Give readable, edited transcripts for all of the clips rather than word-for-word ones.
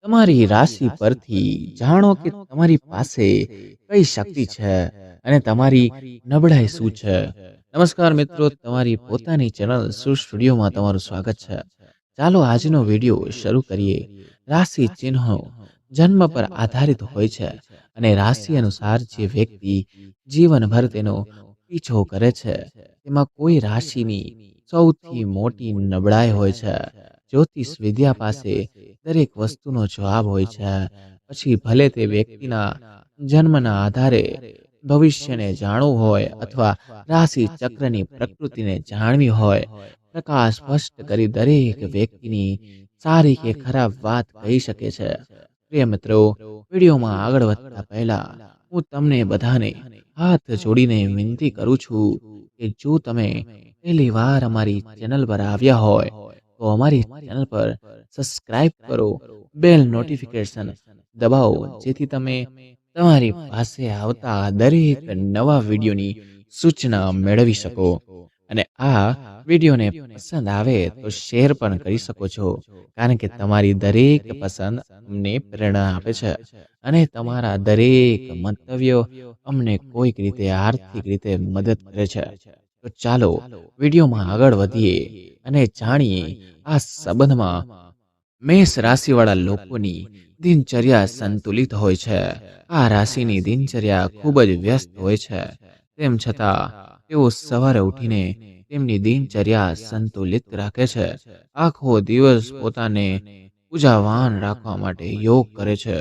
તમારી રાશિ પરથી જાણો કે તમારી પાસે કઈ શક્તિ છે અને તમારી નબળાઈ શું છે. નમસ્કાર મિત્રો, તમારી પોતાની ચેનલ શું સ્ટુડિયોમાં તમારું સ્વાગત છે. ચાલો આજનો વિડિયો શરૂ કરીએ. રાશિ ચિહ્નો જન્મ પર આધારિત હોય છે અને રાશિ અનુસાર જે વ્યક્તિ જીવનભર તેનો પીછો કરે છે તેમાં કોઈ રાશિની સૌથી મોટી નબળાઈ હોય છે. જ્યોતિષ વિદ્યા પાસે દરેક વસ્તુનો જવાબ હોય છે. પછી ભલે તે વ્યક્તિના જન્મના આધારે ભવિષ્યને જાણવું હોય અથવા રાશિ ચક્રની પ્રકૃતિને જાણવી હોય, પ્રકાશ સ્પષ્ટ કરી દરેક વ્યક્તિની સારી કે ખરાબ વાત કહી શકે છે. પ્રિય મિત્રો, વિડીયોમાં આગળ વધતા પહેલા હું તમને બધાને હાથ જોડીને વિનંતી કરું છું કે જો તમે પહેલી વાર અમારી ચેનલ પર આવ્યા હોય તો અમારી ચેનલ પર સબસ્ક્રાઇબ કરો, બેલ નોટિફિકેશન દબાવો જેથી તમે તમારી પાસે આવતા દરેક નવા વિડીયોની સૂચના મેળવી શકો. અને આ વિડીયોને પસંદ આવે તો શેર પણ કરી શકો છો, કારણ કે તમારી દરેક પસંદ અમને પ્રેરણા આપે છે અને તમારા દરેક મંતવ્યો અમને કોઈક રીતે આર્થિક રીતે મદદ કરે છે. તો ચાલો વિડીયોમાં આગળ વધીએ અને જાણીએ આ સંબંધમાં મેષ રાશિવાળા લોકોની દિનચર્યા સંતુલિત હોય છે. આ રાશિની દિનચર્યા ખૂબ જ વ્યસ્ત હોય છે. તેમ છતાં તેઓ સવારે ઉઠીને તેમની દિનચર્યા સંતુલિત રાખે છે. આખો દિવસ પોતાને ઉર્જાવાન રાખવા માટે યોગ કરે છે.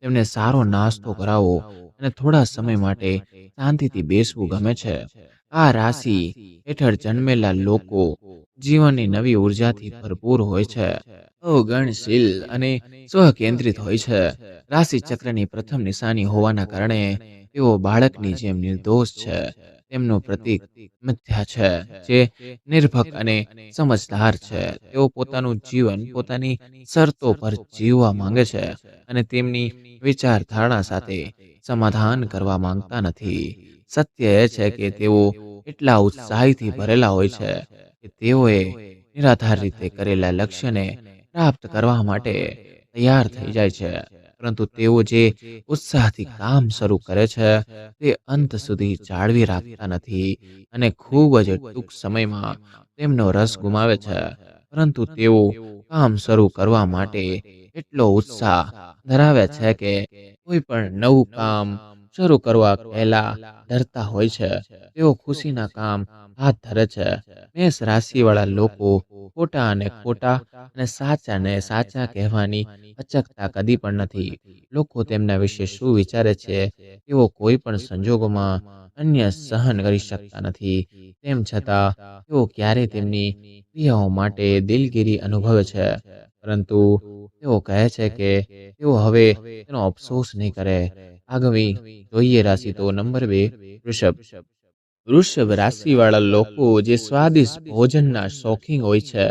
તેમને સારો નાસ્તો કરાવો અને થોડા સમય માટે શાંતિથી બેસવું ગમે છે. આ રાશિ હેઠળ જન્મેલા લોકો જીવનની નવી ઉર્જાથી ભરપૂર હોય છે. અવગણશીલ અને સ્વકેન્દ્રિત હોય છે. રાશિ ચક્રની પ્રથમ નિશાની હોવાના કારણે તેઓ બાળકની જેમ નિર્દોષ છે. તેમનું પ્રતીક મિથ્યા છે, જે નિર્ભક અને સમજદાર છે. તેઓ પોતાનું જીવન પોતાની શરતો પર જીવવા માંગે છે અને તેમની વિચારધારણા સાથે સમાધાન કરવા માંગતા નથી. સત્ય એ છે કે તેઓ એટલા ઉત્સાહીથી ભરેલા હોય છે કે તેઓએ નિરાધાર રીતે કરેલા લક્ષ્યને પ્રાપ્ત કરવા માટે તૈયાર થઈ જાય છે. પરંતુ તેઓ જે ઉત્સાહથી કામ શરૂ કરે છે તે અંત સુધી જાળવી રાખતા નથી અને ખૂબ જ ટૂંક સમયમાં તેમનો રસ ગુમાવે છે. પરંતુ તેઓ કામ શરૂ કરવા માટે એટલો ઉત્સાહ ધરાવે છે કે કોઈ પણ નવું કામ શરૂ કરવા પહેલા ડરતા હોય છે. તેઓ ખુશીના કામ હાથ ધરે છે. મેષ રાશિવાળા લોકો ખોટા અને ખોટા અને સાચાને સાચા કહેવાની અચકતા કદી પણ નથી. લોકો તેમના વિશે શું વિચારે છે તેઓ કોઈ પણ સંજોગોમાં અન્ય સહન કરી શકતા નથી. તેમ છતાં તેઓ ક્યારેય તેમની ક્રિયાઓ માટે દિલગીરી અનુભવે છે, પરંતુ તેઓ કહે છે કે તેઓ હવે તેનો અફસોસ નહીં કરે. આગવી જોઈએ રાશિ તો નંબર 2, વૃષભ. વૃષભ રાશિવાળા લોકો જે સ્વાદિષ્ટ ભોજનના શોખીન હોય છે.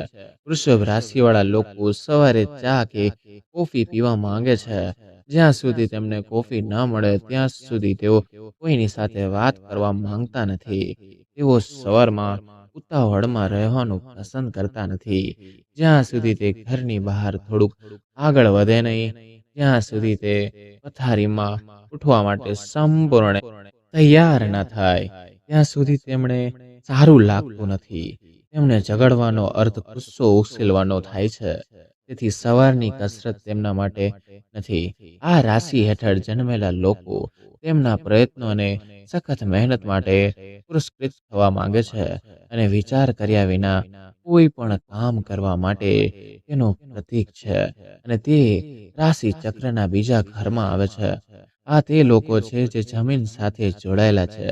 વૃષભ રાશિવાળા લોકો સવારે ચા કે કોફી પીવા માંગે છે. જ્યાં સુધી તેમને કોફી ન મળે ત્યાં સુધી તેઓ કોઈની સાથે વાત કરવા માંગતા નથી. તેઓ સવારમાં ઉતાવળમાં રહેવાનું પસંદ કરતા નથી. જ્યાં સુધી તે ઘરની બહાર થોડુંક આગળ વધે નહીં, ત્યાં સુધી તે પથારીમાં ઉઠવા માટે સંપૂર્ણ તૈયાર ન થાય, ત્યાં સુધી તેમણે સારું લાગતું નથી. તેમને ઝઘડવાનો અર્થ ગુસ્સો ઉકેલવાનો થાય છે. તેથી સવારની કસરત તેમના માટે નથી. આ રાશિ હેઠળ જન્મેલા લોકો તેમના પ્રયત્નો અને સખત મહેનત માટે પુરસ્કૃત થવા માંગે છે અને વિચાર કર્યા વિના કોઈ પણ કામ કરવા માટે તેનું પ્રતીક છે અને તે રાશિ ચક્રના બીજા ઘરમાં આવે છે. આ તે લોકો છે જે જમીન સાથે જોડાયેલા છે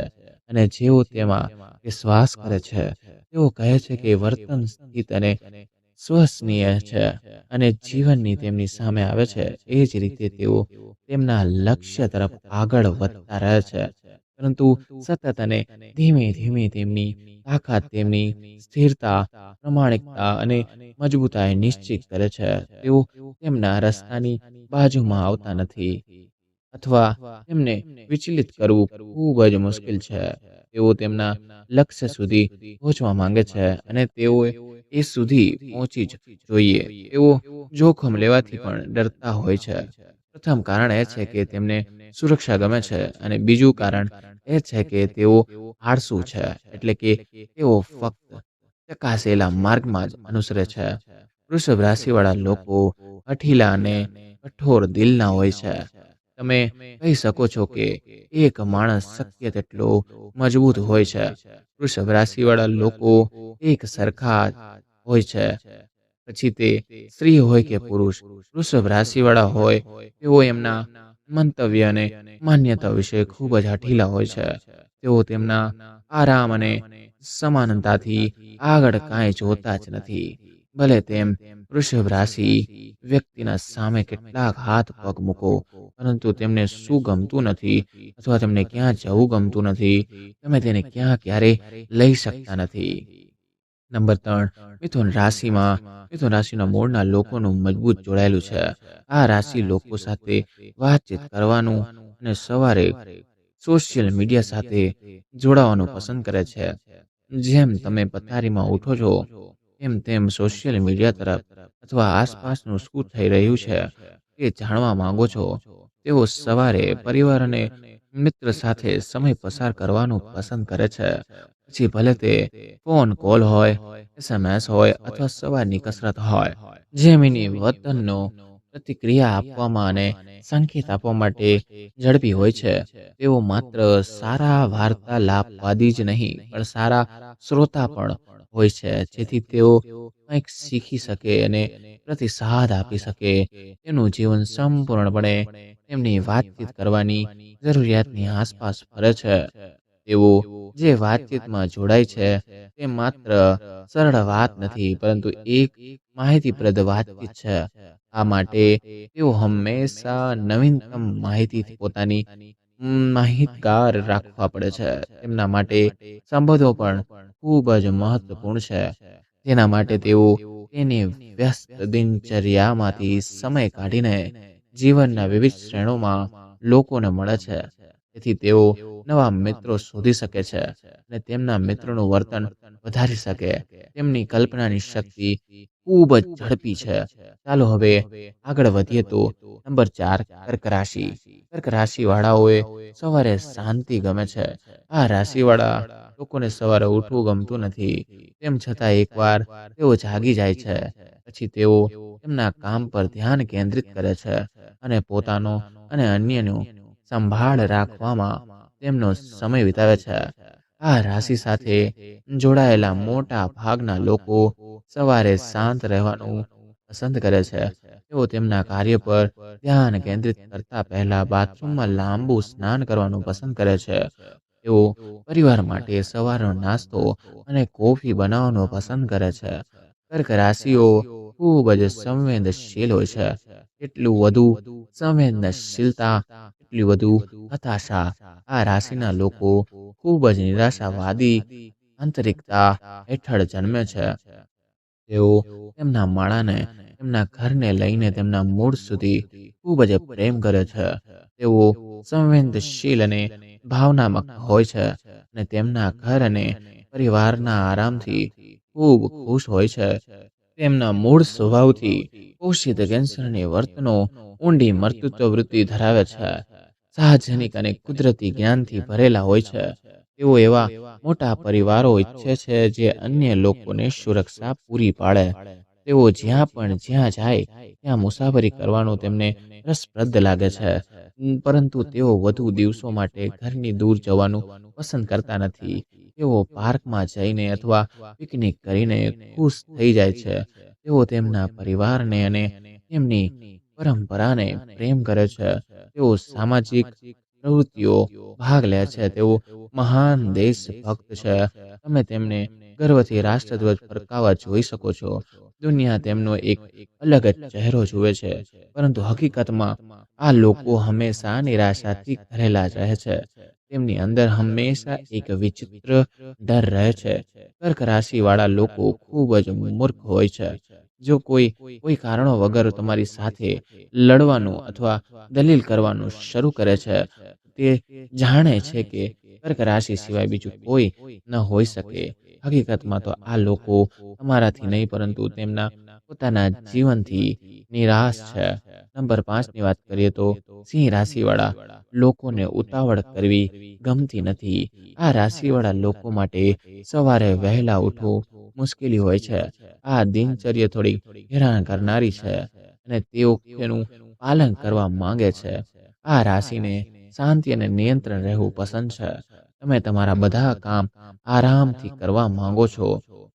અને જેઓ તેમાં વિશ્વાસ કરે છે. તેઓ કહે છે કે વર્તન સ્થિત અને વિશ્વસનીય છે અને જીવનની તેમની સામે આવે છે. એ જ રીતે તેઓ તેમના લક્ષ્ય તરફ આગળ વધતા રહે છે, પરંતુ સતત અને ધીમે ધીમે તેમની તાકાત તેમની સ્થિરતા, પ્રમાણિકતા અને મજબૂતાઈ નિશ્ચિત કરે છે. તેઓ તેમના રસ્તાની બાજુમાં આવતા નથી. અથવા તેમને વિચલિત કરવું ખૂબ જ મુશ્કેલ છે. તેઓ તેમના લક્ષ્ય સુધી પહોંચવા માંગે છે અને તેઓએ એ સુધી પહોંચી જ જોઈએ. તેઓ જોખમ લેવાથી પણ ડરતા હોય છે. પ્રથમ કારણ એ છે કે તેમને સુરક્ષા ગમે છે અને બીજું કારણ એ છે કે તેઓ આળસુ છે. એટલે કે તેઓ ફક્ત ચકાસેલા માર્ગમાં જ અનુસરે છે. વૃષભ રાશિવાળા લોકો હઠીલા અને કઠોર દિલના હોય છે. તમે કહી શકો છો કે એક માણસ શક્ય તેટલો મજબૂત હોય છે. વૃષભ રાશિવાળા લોકો એક સરખા હોય છે. પછી તે સ્ત્રી હોય કે પુરુષ. વૃષભ રાશિવાળા હોય તેઓ એમના મંતવ્ય અને માન્યતા વિશે ખૂબ જ હઠીલા હોય છે. તેઓ તેમના આરામ અને સમાનતાથી આગળ કાંઈ જોતા જ નથી. ભલે તેમ વૃષભ રાશિ વ્યક્તિના સામે કેટલાક હાથ પગ મૂકો, પરંતુ તેમને શું ગમતું નથી અથવા તેમને ક્યાં જવું ગમતું નથી, તમે તેને ક્યાં ક્યારે લઈ શકતા નથી. નંબર 3, મિથુન રાશિમાં મિથુન રાશિના મૂળના લોકોનું મજબૂત જોડાયેલું છે. આ રાશિ લોકો સાથે વાતચીત કરવાનું અને સવારે સોશિયલ મીડિયા સાથે જોડાવાનું પસંદ કરે છે. જેમ તમે પથારીમાં ઉઠો છો, તેમ તેમ સોશિયલ મીડિયા તરફ અથવા આસપાસનું શું થઈ રહ્યું છે તે જાણવા માંગો છો. તેઓ સવારે પરિવાર અને મિત્ર સાથે સમય પસાર કરવાનું પસંદ કરે છે. પછી ભલે તે ફોન કોલ હોય, SMS હોય અથવા સવારની કસરત હોય. જેમિની વતનનો પ્રતિક્રિયા આપવામાં અને સંકેત આપવા માટે ઝડપી હોય છે. તેઓ માત્ર સારા વાર્તાલાપવાદી જ નહીં, પણ સારા શ્રોતા પણ હોય છે. જેથી તેઓ કંઈક શીખી શકે અને પ્રતિસાદ આપી શકે. તેમનું જીવન સંપૂર્ણપણે તેમની વાતચીત કરવાની જરૂરિયાતની આસપાસ ફરે છે. તેઓ જે વાતચીતમાં જોડાય છે તે માત્ર સરળ વાત નથી, પરંતુ એક માહિતીપ્રદ વાતચીત છે. આ માટે તેઓ હંમેશા નવીનતમ માહિતીથી પોતાની માહિતગાર રાખવા પડે છે. તેમના માટે સંબંધો પણ ખૂબ જ મહત્વપૂર્ણ છે. તેના માટે તેઓ તેની વ્યસ્ત દિનચર્યામાંથી સમય કાઢીને જીવનના વિવિધ શ્રેણીઓમાં લોકોને મળે છે. તેથી તેઓ નવા મિત્રો શોધી શકે છે અને તેમના મિત્રોનું વર્તન વધારી શકે. તેમની કલ્પનાની શક્તિ ખૂબ જ ઝડપી છે. ચાલો હવે આગળ વધીએ તો નંબર 4, કર્ક રાશિ. કર્ક રાશિવાળાઓએ સવારે શાંતિ ગમે છે. આ રાશિવાળા લોકોને સવારે ઉઠવું ગમતું નથી. તેમ છતાં એકવાર તેઓ જાગી જાય છે, પછી તેઓ તેમના કામ પર ધ્યાન કેન્દ્રિત કરે છે અને પોતાનો અને અન્યનું સંભાળ રાખવામાં તેમનો સમય વિતાવે છે. આ રાશિ સાથે જોડાયેલા મોટા ભાગના લોકો સવારે શાંત રહેવાનું પસંદ કરે છે. તેઓ તેમના કાર્ય પર ધ્યાન કેન્દ્રિત કરતા પહેલા બાથરૂમમાં લાંબુ સ્નાન કરવાનું પસંદ કરે છે. તેઓ પરિવાર માટે સવારનો નાસ્તો અને કોફી બનાવવાનું પસંદ કરે છે. કર્ક રાશિઓ ખૂબ જ સંવેદનશીલ હોય છે. એટલું વધુ સંવેદનશીલતા, એટલી વધુ હતાશા. આ રાશિના લોકો ખૂબ જ નિરાશાવાદી આંતરિકતા હેઠળ જન્મે છે. તેઓ તેમના માળાને, તેમના ઘરને લઈને તેમના મૂળ સુધી ખૂબ જ પ્રેમ કરે છે. તેઓ સંવેદનશીલ અને ભાવનાત્મક હોય છે અને તેમના ઘર અને પરિવારના આરામથી ખૂબ ખુશ હોય છે. તેમના મૂળ સ્વભાવથી પોષિત કેન્સરની વર્તનો ઊંડી મર્તૃત્વ વૃત્તિ ધરાવે છે. સાહજનિક અને કુદરતી જ્ઞાનથી ભરેલા હોય છે. તેઓ એવા મોટા પરિવારો ઈચ્છે છે જે અન્ય લોકોને સુરક્ષા પૂરી પાડે. તેઓ જ્યાં જાય ત્યાં મુસાફરી કરવાનું તેમને રસપ્રદ લાગે છે. પરંતુ તેઓ વધુ દિવસો માટે ઘરની દૂર જવાનું પસંદ કરતા નથી. તેઓ પાર્કમાં જઈને અથવા પિકનિક કરીને ખુશ થઈ જાય છે. તેઓ તેમના પરિવારને અને તેમની પરંપરાને પ્રેમ કરે છે. તેઓ સામાજિક પ્રવૃત્તિઓ ભાગ લે છે. તેઓ મહાન દેશભક્ત છે. તમે તેમને ગર્વથી રાષ્ટ્રધ્વજ ફરકાવવા જોઈ શકો છો. દુનિયા તેમનો એક અલગ જ ચહેરો જુએ છે, પરંતુ હકીકતમાં આ લોકો હંમેશા નિરાશાથી ઘરેલા રહે છે. તેમની અંદર હંમેશા એક વિચિત્ર ડર રહે છે. કર્ક રાશિવાળા લોકો ખૂબ જ મૂર્ખ હોય છે. જો કોઈ કારણો વગર તમારી સાથે લડવાનું અથવા દલીલ કરવાનું શરૂ કરે છે, તે જાણે છે કે કર્ક રાશિ સિવાય બીજું કોઈ ન હોઈ શકે. હકીકતમાં તો આ લોકો તમારાથી નહીં પરંતુ તેમના પોતાના જીવનથી નિરાશ છે. નંબર 5ની વાત કરીએ તો સિંહ રાશિવાળા લોકોને ઉતાવળ કરવી ગમતી નથી. આ રાશિવાળા લોકો માટે સવારે વહેલા ઉઠવું મુશ્કેલી હોય છે. આ દિનચર્યા થોડી હેરાન કરનારી છે અને તેઓ તેનું પાલન કરવા માંગે છે. આ રાશિને શાંતિ અને નિયંત્રણ રહેવું પસંદ છે. તમે તમારા બધા કામ આરામથી કરવા માંગો છો.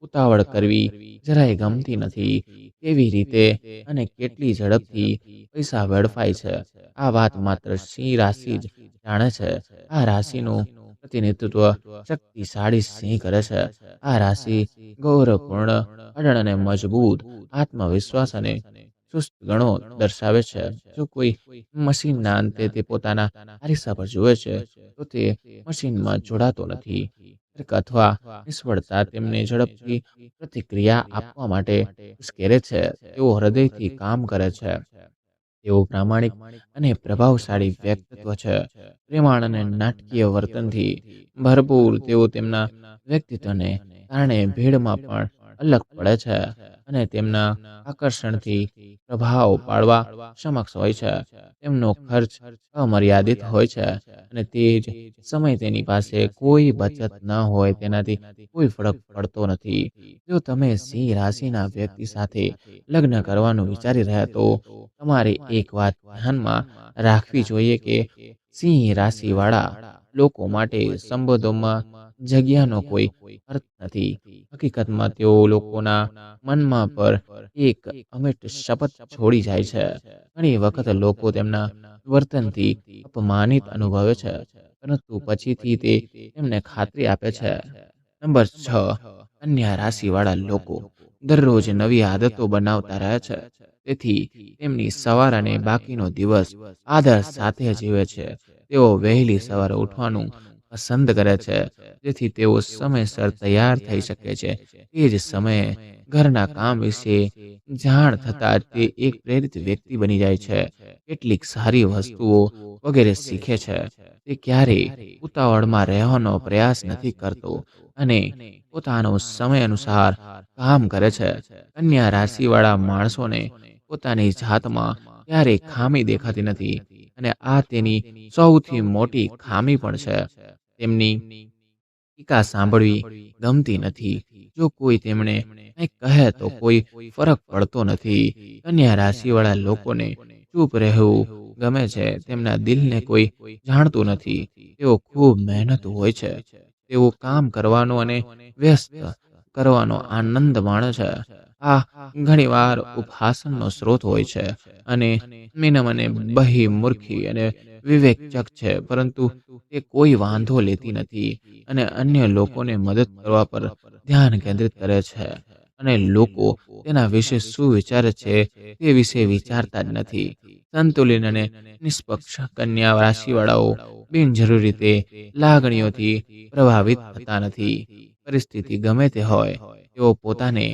ઉતાવળ કરવી જરાય ગમતી નથી. કેવી રીતે અને કેટલી ઝડપથી પૈસા વેડફાય છે, આ વાત માત્ર સિંહ રાશિ જ જાણે છે. આ રાશિનું પ્રતિનિધિત્વ શક્તિશાળી સિંહ કરે છે. આ રાશિ ગૌરવપૂર્ણ, અડળ અને મજબૂત આત્મવિશ્વાસ અને ચુસ્ત ગણો દર્શાવે છે. જો કોઈ મશીનના અંતે તે પોતાના અરીસા પર જુએ છે, તો તે મશીનમાં જોડાતો નથી. અથવા નિષ્ફળતા તેમને ઝડપથી પ્રતિક્રિયા આપવા માટે ઉશ્કેરે છે. તેઓ હૃદયથી કામ કરે છે. તેઓ પ્રામાણિક અને પ્રભાવશાળી વ્યક્તિત્વ છે. પ્રેમાળ અને નાટકીય વર્તનથી ભરપૂર, તેઓ તેમના વ્યક્તિત્વને કારણે ભીડમાં પણ અલગ પડે છે અને તેમના આકર્ષણથી પ્રભાવ પાડવા સમક્ષ હોય છે. તેમનો ખર્ચ અમર્યાદિત હોય છે અને તે જ સમય તેની પાસે કોઈ બચત ન હોય તેનાથી કોઈ ફરક પડતો નથી. જો તમે સિંહ રાશિના વ્યક્તિ સાથે લગ્ન કરવાનું વિચારી રહ્યા તો તમારે એક વાત ધ્યાનમાં રાખવી જોઈએ કે સિંહ રાશિવાળા લોકો માટે સંબંધોમાં જગ્યાનો કોઈ અર્થ નથી. હકીકતમાં તેઓ લોકોના મનમાં પર એક અમિટ શપથ છોડી જાય છે. ઘણી વખત લોકો તેમના વર્તનથી અપમાનિત અનુભવે છે, પરંતુ પછીથી તે તેમને ખાતરી આપે છે. નંબર 6, કન્યા રાશિવાળા લોકો દરરોજ નવી આદતો બનાવતા રહે છે. તેથી તેમની સવાર અને બાકીનો દિવસ આદર સાથે જીવે છે. તેઓ વહેલી સવારે ઉઠવાનું પસંદ કરે છે, જેથી તેઓ સમયસર તૈયાર થઈ શકે છે. તે જ સમયે ઘરના કામ વિશે જાણ થતાં તે એક પ્રેરિત વ્યક્તિ બની જાય છે. કેટલીક સારી વસ્તુઓ વગેરે શીખે છે. તે ક્યારેય ઉતાવળમાં રહેવાનો પ્રયાસ નથી કરતો અને પોતાનો સમય અનુસાર કામ કરે છે. કન્યા રાશિવાળા માણસોને પોતાની જાતમાં ક્યારેય ખામી દેખાતી નથી અને આ તેની સૌથી મોટી ખામી પણ છે. તેમની ટીકા સાંભળવી ગમતી નથી. જો કોઈ તેમને કંઈક કહે તો કોઈ ફરક પડતો નથી. કન્યા રાશિવાળા લોકોને ચૂપ રહેવું ગમે છે. તેમના દિલને કોઈ જાણતું નથી. તેઓ ખૂબ મહેનતુ હોય છે. તેઓ કામ કરવાનો અને વ્યસ્ત કરવાનો આનંદ માણે છે. આ ઘણીવાર ઉપહાસનનો સ્ત્રોત હોય છે અને મિનમ અને બહિર્મુખી અને વિવેકચક છે, પરંતુ તે કોઈ વાંધો લેતી નથી અને અન્ય લોકોને મદદ કરવા પર ધ્યાન કેન્દ્રિત કરે છે. અને લોકો તેના વિશે શું વિચારે છે તે વિશે વિચારતા જ નથી. સંતુલિત અને નિષ્પક્ષ કન્યા રાશિવાળાઓ બિનજરૂરી રીતે લાગણીઓથી પ્રભાવિત થતા નથી. પરિસ્થિતિ ગમે તે હોય, તેઓ પોતાને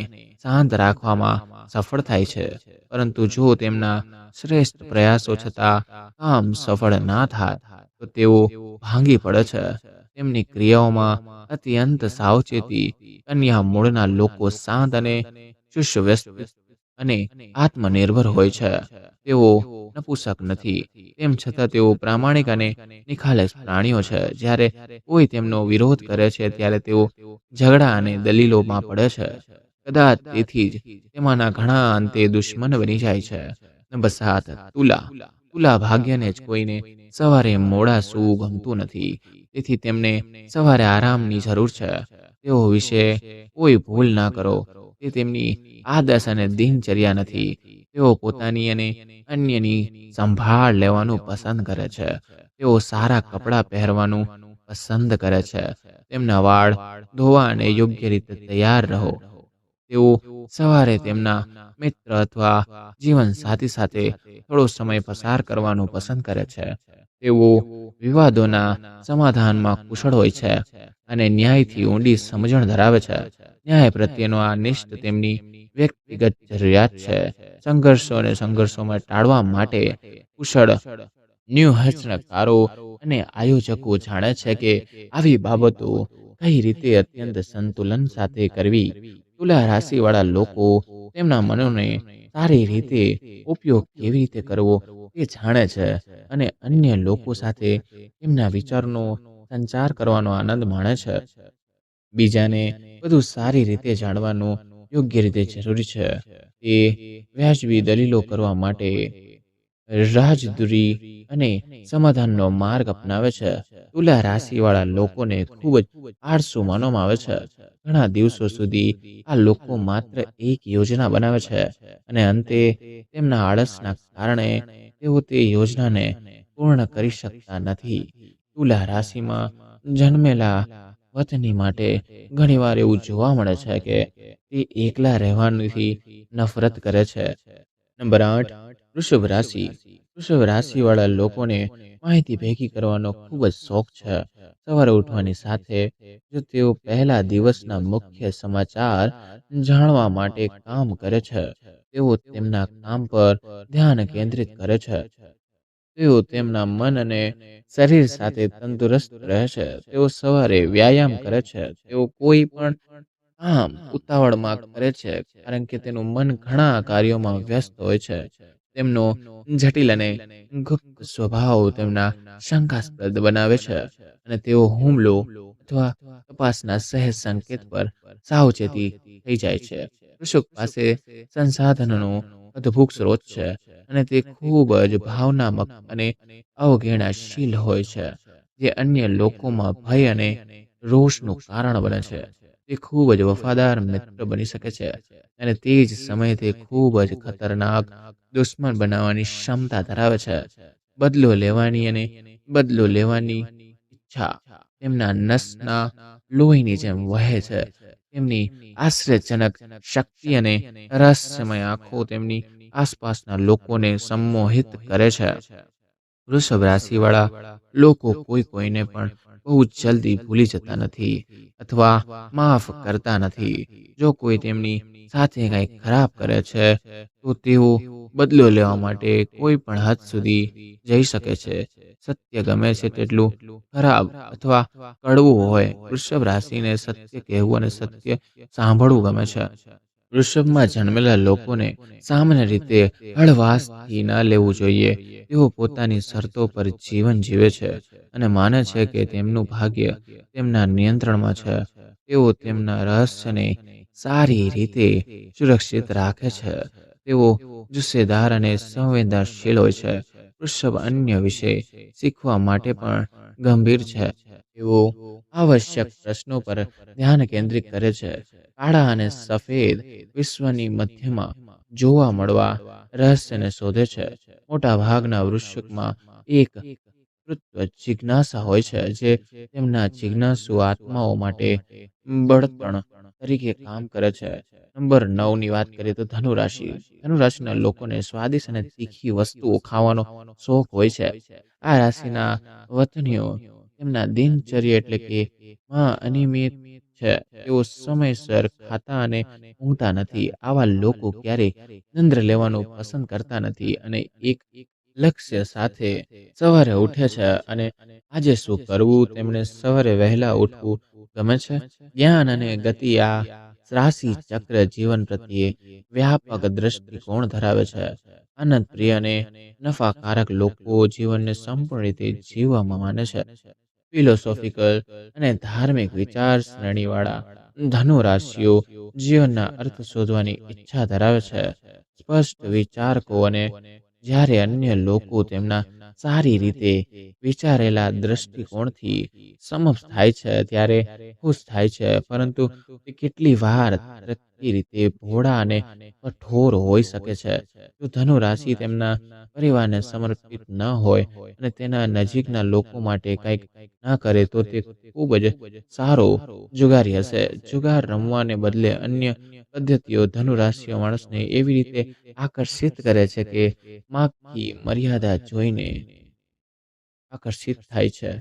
શાંત રાખવામાં સફળ થાય છે. પરંતુ જો તેમના શ્રેષ્ઠ પ્રયાસો છતાં કામ સફળ ના થાય, તો તેઓ ભાંગી પડે છે. તેમની ક્રિયાઓમાં અત્યંત સાવચેતી. કન્યા મૂળના લોકો શાંત અને સુવ્યવસ્થિત અને આત્મનિર્ભર હોય છે. તેઓ નપુંસક નથી, તેમ છતાં તેઓ પ્રામાણિક અને નિખાલસ પ્રાણીઓ છે. જ્યારે કોઈ તેમનો વિરોધ કરે છે ત્યારે તેઓ ઝઘડા અને દલીલોમાં પડે છે. કદાચ તેથી જ તેમાંના ઘણા અંતે દુશ્મન બની જાય છે. નંબર 7, તુલા. તુલા ભાગ્યને જ કોઈને સવારે મોડા સૂવું ગમતું નથી. તેથી તેમને સવારે આરામની જરૂર છે. તેઓ વિશે કોઈ ભૂલ ના કરો. તે તેમની આદર્શ અને દિનચર્યા નથી. તેઓ પોતાની અને અન્યની સંભાળ લેવાનું પસંદ કરે છે. તેઓ સારા કપડાં પહેરવાનું પસંદ કરે છે. તેમના વાળ ધોવા અને યોગ્ય રીતે તૈયાર રહો. તેઓ સવારે તેમના મિત્ર અથવા જીવનસાથી સાથે થોડો સમય પસાર કરવાનું પસંદ કરે છે. તેઓ વિવાદોના સમાધાનમાં કુશળ હોય છે અને ન્યાયથી ઊંડી સમજણ ધરાવે છે. ન્યાય પ્રત્યેનો આ નિષ્ઠ તેમની વ્યક્તિગત જરૂરિયાત છે. સંઘર્ષો અને સંઘર્ષોમાં ટાળવા માટે કુશળ ન્યૂહચનકારો અને આયોજકો જાણે છે કે આવી બાબતો કઈ રીતે અત્યંત સંતુલન સાથે કરવી. તુલા રાશિવાળા લોકો તેમના મનોને સારી રીતે ઉપયોગ કેવી રીતે કરવો તે જાણે છે અને અન્ય લોકો સાથે તેમના વિચારનો સંચાર કરવાનો આનંદ માણે છે. બીજાને વધુ સારી રીતે જાણવાનું યોગ્ય રીતે જરૂરી છે. તે વ્યાજબી દલીલો કરવા માટે રાજદુરી અને સમાધાનનો માર્ગ અપનાવે છે. તુલા રાશિવાળા લોકોને ખૂબ જ આળસુ માનવામાં આવે છે. ઘણા દિવસો સુધી આ લોકો માત્ર એક યોજના બનાવે છે અને અંતે તેમના આળસના કારણે તેઓ તે યોજનાને પૂર્ણ કરી શકતા નથી. તુલા રાશિમાં જન્મેલા વતની માટે ઘણીવાર એવું જોવા મળે છે કે તે એકલા રહેવાથી નફરત કરે છે. નંબર 8, વૃષભ રાશિ. વૃષભ રાશિવાળા લોકોને માહિતી ભેગી કરવાનો ખૂબ જ શોખ છે. સવારે ઉઠવાની સાથે જો તેઓ પહેલા દિવસના મુખ્ય સમાચાર જાણવા માટે કામ કરે છે, તેઓ તેમના કામ પર ધ્યાન કેન્દ્રિત કરે છે. તેઓ તેમના મન અને શરીર સાથે તંદુરસ્ત રહે છે. તેઓ સવારે વ્યાયામ કરે છે. તેઓ કોઈ પણ કામ ઉતાવળમાં કરે છે કારણ કે તેનું મન ઘણા કાર્યોમાં વ્યસ્ત હોય છે. તેમનો જટિલ અને ગુપ્ત સ્વભાવ તેમના શંકાસ્પદ બનાવે છે અને તેઓ હુમલો અથવા તપાસના સહેજ સંકેત પર સાવચેતી થઈ જાય છે. વૃષભ પાસે સંસાધનોનો અદ્ભુત સ્ત્રોત છે અને તે ખૂબ જ ભાવનાત્મક અને અવગણનાશીલ હોય છે, જે અન્ય લોકોમાં ભય અને રોષનું કારણ બને છે. તે ખૂબ જ વફાદાર મિત્ર બની શકે છે અને તે જ સમયે તે ખૂબ જ ખતરનાક દુશ્મન બનાવવાની ક્ષમતા ધરાવે છે. બદલો લેવાની ઈચ્છા તેમના નસના લોહીની જેમ વહે છે. તેમની આશ્ચર્યજનક શક્તિ અને રહસ્યમય આંખો તેમની આસપાસના લોકોને સંમોહિત કરે છે. વૃષભ રાશિવાળા લોકો કોઈને પણ બહુ જલ્દી ભૂલી જતા નથી અથવા માફ કરતા નથી. જો કોઈ તેમની સાથે કંઈક ખરાબ કરે છે, તો તેઓ બદલો લેવા માટે કોઈ પણ હદ સુધી જઈ શકે છે. સત્ય ગમે છે તેટલું ખરાબ અથવા કડવું હોય, વૃષભ રાશિને સત્ય કહેવું અને સત્ય સાંભળવું ગમે છે. વૃષભમાં જન્મેલા લોકોને સામાન્ય રીતે હળવાશથી ન લેવું જોઈએ. તેઓ પોતાની શરતો પર જીવન જીવે છે અને માને છે કે તેમનું ભાગ્ય તેમના નિયંત્રણમાં છે. તેઓ તેમના રહસ્યને સારી રીતે સુરક્ષિત રાખે છે. તેઓ જુસ્સેદાર અને સંવેદનશીલ હોય છે. વૃષભ અન્ય વિશે શીખવા માટે પણ ગંભીર છે. તેઓ આવશ્યક પ્રશ્નો પર ધ્યાન કેન્દ્રિત કરે છે. કાળા અને સફેદ વિશ્વની મધ્યમાં જોવા મળવા રહસ્યને શોધે છે. મોટા ભાગના વૃશ્ચિકમાં એક તૃત્વ જિજ્ઞાસા હોય છે જે તેમના જિજ્ઞાસુ આત્માઓ માટે બળતણ તરીકે કામ કરે છે. નંબર 9 ની વાત કરીએ તો ધનુ રાશિ. ધનુ રાશિના લોકોને સ્વાદિષ્ટ અને તીખી વસ્તુઓ ખાવાનો શોખ હોય છે. આ રાશિના વતનીઓ તેમના દિનચર્યા એટલે કે માં અનિયમિત છે. તેઓ સમયસર ખાતા અને ઊંઘતા નથી. આવા લોકો ક્યારેય નિંદ્ર લેવાનું પસંદ કરતા નથી અને એક લક્ષ્ય સાથે સવારે ઉઠે છે અને આજે શું કરવું તેમણે સવારે વહેલા ઉઠવું ગમે છે. જ્ઞાન અને ગતિ આ રાશિ ચક્ર જીવન પ્રત્યે વ્યાપક દ્રષ્ટિકોણ ધરાવે છે. આનંદ પ્રિય અને નફાકારક લોકો જીવનને સંપૂર્ણ રીતે જીવવામાં માને છે. ફિલોસોફિકલ અને ધાર્મિક વિચાર શ્રેણીવાળા ધનુ રાશિઓ જીવનના અર્થ શોધવાની ઈચ્છા ધરાવે છે. સ્પષ્ટ વિચારકો અને જ્યારે અન્ય લોકો તેમના સારી રીતે વિચારેલા દ્રષ્ટિકોણથી સમક્ષ થાય છે ત્યારે ખુશ થાય છે, પરંતુ તે કેટલી વાર તરક્કી રીતે ભોળા અને કઠોર હોઈ શકે છે. જો ધનુ રાશિ તેમના પરિવારને સમર્પિત ન હોય અને તેના નજીકના લોકો માટે કંઈક ના કરે તો તે ખૂબ જ સારો જુગારી હશે. જુગાર રમવાને બદલે અન્ય પદ્ધતિઓ ધનુ રાશિઓ માણસને એવી રીતે આકર્ષિત કરે છે કે માગી મર્યાદા જોઈને આકર્ષિત થાય છે.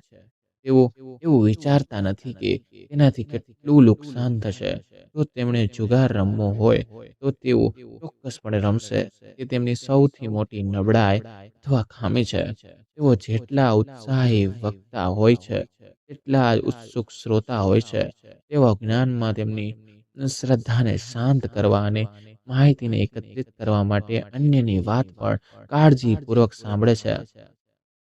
તેઓ એવું વિચારતા નથી કે તેનાથી કેટલું નુકસાન થશે. જો તેમણે જુગાર રમવો હોય, તો તેઓ ચોક્કસપણે રમશે. તે તેમની સૌથી મોટી નબળાઈ અથવા ખામી છે. તેઓ જેટલા ઉત્સાહી વક્તા હોય છે, તેટલા જ ઉત્સુક શ્રોતા હોય છે. તેઓ જ્ઞાનમાં તેમની શ્રદ્ધાને શાંત કરવા અને માહિતીને એકત્રિત કરવા માટે અન્યની વાત પણ કાળજીપૂર્વક સાંભળે છે.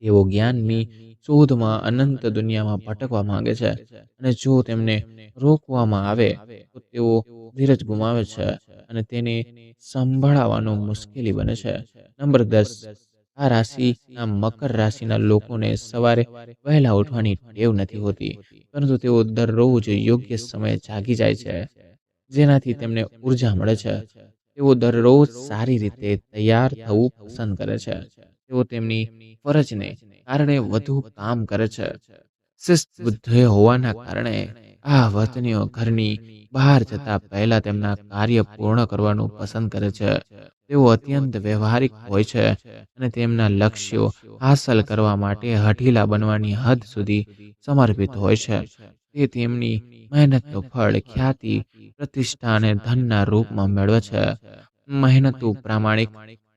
તેઓ જ્ઞાનની શોધમાં અનંત દુનિયામાં ભટકવા માંગે છે, અને જો તેમને રોકવામાં આવે તો તેઓ ધીરજ ગુમાવે છે અને તેને સંભાળવાનું મુશ્કેલી બને છે. નંબર 10, આ રાશિના મકર રાશિના લોકોને સવારે વહેલા ઉઠવાની ટેવ નથી હોતી, પરંતુ તેઓ દરરોજ યોગ્ય સમયે જાગી જાય છે, જેનાથી તેમને ઉર્જા મળે છે. તેઓ દરરોજ સારી રીતે તૈયાર થવું પસંદ કરે છે. તેઓ તેમની ફરજને કારણે વધુ કામ કરે છે. શિસ્ત બુદ્ધિ હોવાના કારણે આ વતનીઓ ઘરની બહાર જતા પહેલા તેમના કાર્ય પૂર્ણ કરવાનું પસંદ કરે છે. તેઓ અત્યંત વ્યવહારિક હોય છે અને તેમના લક્ષ્યો હાંસલ કરવા માટે હઠીલા બનવાની હદ સુધી સમર્પિત હોય છે. તે તેમની મહેનતનું ફળ ખ્યાતિ, પ્રતિષ્ઠા અને ધનના રૂપમાં મેળવે છે. મહેનતુ, પ્રામાણિક,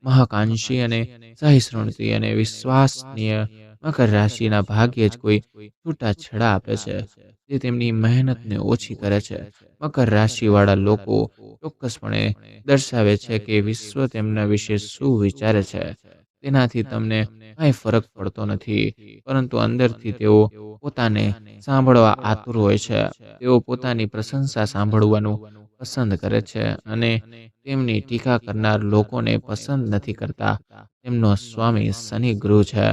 મહકાંક્ષી અને સહિષ્ણુતા અને વિશ્વસનીય મકર રાશિના ભાગ્યે જ કોઈ છૂટાછેડા આપે છે જે તેમની મહેનતને ઓછી કરે છે. મકર રાશિવાળા લોકો ચોક્કસપણે દર્શાવે છે કે વિશ્વ તેમના વિશે શું વિચારે છે. તેનાથી તમને કાંઈ ફરક પડતો નથી, પરંતુ અંદરથી તેઓ પોતાને સાંભળવા આતુર હોય છે. તેઓ પોતાની પ્રશંસા સાંભળવાનું પસંદ કરે છે અને તેમની ટીકા કરનાર લોકોને પસંદ નથી કરતા. તેમનો સ્વામી શનિ ગ્રહ છે,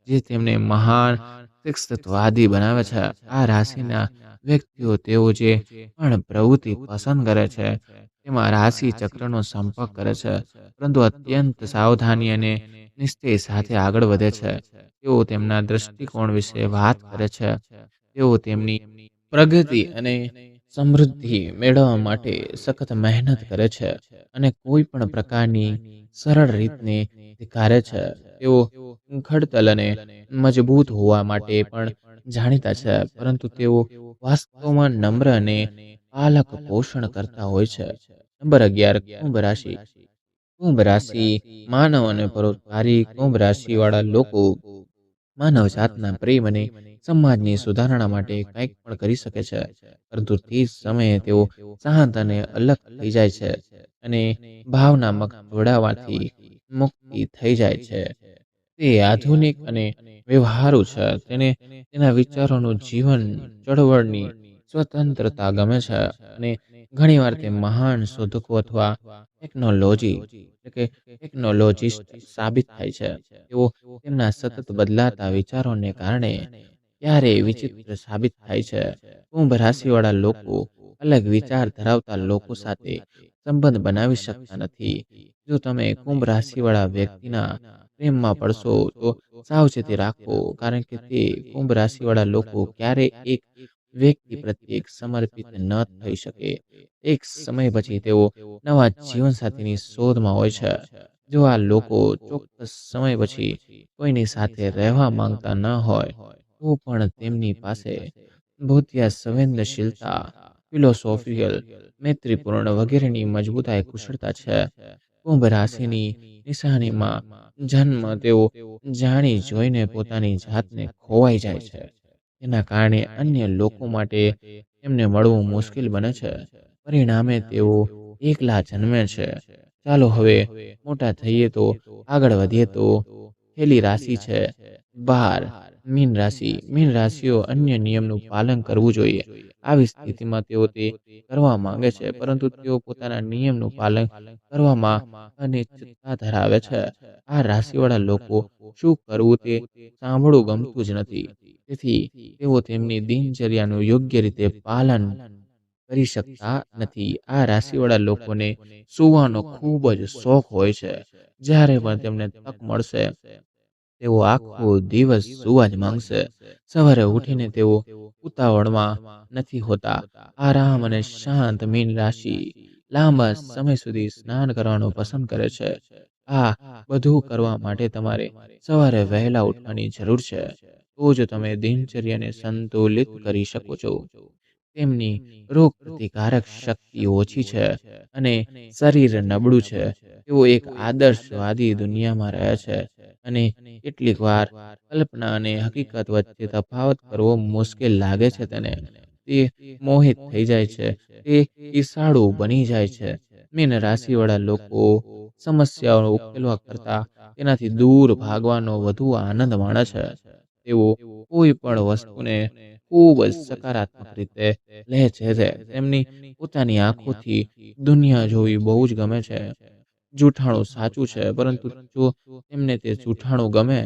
જે તેમને મહાન શિક્ષિતવાદી બનાવે છે. આ રાશિના વ્યક્તિઓ તેઓ જે પણ પ્રવૃત્તિ પસંદ કરે છે તેમાં રાશિ ચક્રનો સંપર્ક કરે છે, પરંતુ અત્યંત સાવધાની અને નિશ્ચય સાથે આગળ વધે છે. તેઓ તેમના દૃષ્ટિકોણ વિશે વાત કરે છે. તેઓ તેમની પ્રગતિ અને સમૃદ્ધિ મેળવવા માટે સખત મહેનત કરે છે અને કોઈ પણ પ્રકારની સરળ રીતને ધિક્કારે છે. તેઓ ખડતલ અને મજબૂત હોવા માટે પણ જાણીતા છે, પરંતુ તેઓ વાસ્તવમાં નમ્ર અને પાલક પોષણ કરતા હોય છે. નંબર 11, કુંભ રાશિ. કુંભ રાશિ માનવ અને પરોપકારી. કુંભ રાશિવાળા લોકો માનવજાતના પ્રેમ અને સમાજની સુધારણા માટે કંઈક પણ કરી શકે છે, પરંતુ તે જ સમયે તેઓ શાંત અને અલગ થઈ જાય છે અને ભાવનાત્મક જોડાવાથી મુક્તિ થઈ જાય છે. તે આધુનિક અને વ્યવહારુ છે. તેને તેના વિચારોનું જીવન ચળવળની સ્વતંત્રતા ગમે છે અને ઘણીવાર તે મહાન શોધકો અથવા ટેકનોલોજીસ્ટ સાબિત થાય છે. તેઓ તેમના સતત બદલાતા વિચારોને કારણે ક્યારેય વિચિત્ર સાબિત થાય છે. કુંભ રાશિવાળા લોકો અલગ વિચાર ધરાવતા લોકો સાથે સંબંધ બનાવી શકતા નથી. જો તમે કુંભ રાશિવાળા વ્યક્તિના પ્રેમમાં પડશો તો સાવચેતી રાખો, કારણ કે તે કુંભ રાશિવાળા લોકો ક્યારેય એક વ્યક્તિ પ્રત્યે સમર્પિત ન થઈ શકે. એક સમય પછી તેઓ નવા જીવનસાથીની શોધમાં હોય છે. જો આ લોકો ચોક્કસ સમય પછી કોઈની સાથે રહેવા માંગતા ન હોય, તો પણ તેમની પાસે ભૌતિક સંવેદનશીલતા, ફિલોસોફિકલ, મૈત્રીપૂર્ણ વગેરેની મજબૂતાઈ કુશળતા છે. કુંભ રાશિની નિશાનીમાં જન્મ તેઓ જાણી જોઈને પોતાની જાતને ખોવાઈ જાય છે. તેના કારણે અન્ય લોકો માટે તેમને મળવું મુશ્કેલ બને છે. પરિણામે તેઓ એકલા જન્મે છે. ચાલો હવે મોટા થઈએ તો આગળ વધીએ તો છેલ્લી રાશિ છે 12, મીન રાશિ. મીન રાશિઓ અન્ય નિયમનું પાલન કરવું જોઈએ. આવી સ્થિતિમાં તેઓ તે કરવા માંગે છે, પરંતુ તેઓ પોતાના નિયમનું પાલન કરવામાં અનિશ્ચિતતા ધરાવે છે. આ રાશિવાળા લોકો શું કરવું તે સાંભળવું ગમતું જ નથી. તેથી તેઓ તેમની દિનચર્યાનું યોગ્ય રીતે પાલન કરી શકતા નથી. આ રાશિવાળા લોકોને સૂવાનો ખૂબ જ શોખ હોય છે. જ્યારે પણ તેમને તક મળશે, તેઓ આખો દિવસ સૂવા જ માંગશે. સવારે ઉઠીને તેઓ ઉતાવળમાં નથી હોતા. આરામ અને શાંત મીન રાશિ લાંબા સમય સુધી સ્નાન કરવાનું પસંદ કરે છે. આ બધું કરવા માટે તમારે સવારે વહેલા ઉઠવાની જરૂર છે. તો તો જ તમે દિનચર્યાને સંતુલિત કરી શકો છો. તેમની રોગપ્રતિકારક શક્તિ ઓછી છે અને શરીર નબળું છે. તેઓ એક આદર્શવાદી દુનિયામાં રહે છે અને કેટલીક વાર કલ્પના અને હકીકત વચ્ચે તફાવત કરવો મુશ્કેલ લાગે છે તેને. તે મોહિત થઈ જાય છે. તે ઈર્ષાળુ બની જાય છે. મીન રાશિવાળા લોકો સમસ્યાઓ ઉકેલવા કરતાં તેનાથી દૂર ભાગવાનો વધુ આનંદ માણે છે. તેઓ કોઈ પણ વસ્તુને ખૂબ જ સકારાત્મક રીતે લે છે. તેમની પોતાની આંખોથી દુનિયા જોવી બહુ જ ગમે છે. જૂઠાણું સાચું છે, પરંતુ જો તેમને તે જૂઠાણું ગમે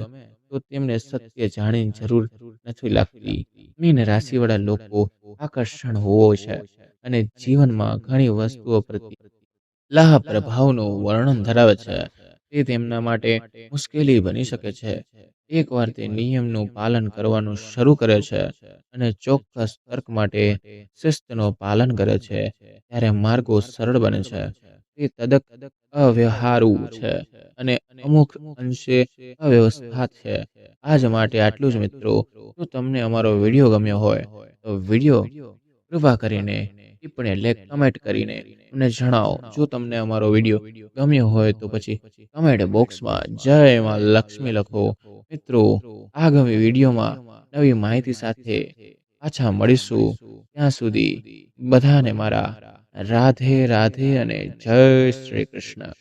તો તેમને સત્ય જાણીની જરૂર નથી લાગતી. મીન રાશિવાળા લોકો આકર્ષણ હોય છે અને જીવનમાં ઘણી વસ્તુઓ પ્રત્યે લાહ પ્રભાવનું વર્ણન ધરાવે છે. તે તેમના માટે મુશ્કેલી બની શકે છે. એકવાર તે નિયમનું પાલન કરવાનું શરૂ કરે છે અને ચોક્કસ તર્ક માટે શિસ્તનું પાલન કરે છે, ત્યારે માર્ગો સરળ બને છે. તે તદક અવ્યવહારુ છે અને અમુક અંશે અવ્યવસ્થા છે. આજ માટે આટલું જ મિત્રો. જો તમને અમારો વિડીયો ગમ્યો હોય તો વિડીયો કૃપા કરીને ટિપ્પણી એટલે કમેન્ટ કરીને અમને જણાવો. જો તમને અમારો વિડીયો ગમ્યો હોય તો પછી કમેન્ટ બોક્સમાં જય માં લક્ષ્મી લખો. મિત્રો, આગામી વિડીયોમાં નવી માહિતી સાથે પાછા મળીશું. ત્યાં સુધી બધાને મારા રાધે રાધે અને જય શ્રી કૃષ્ણ.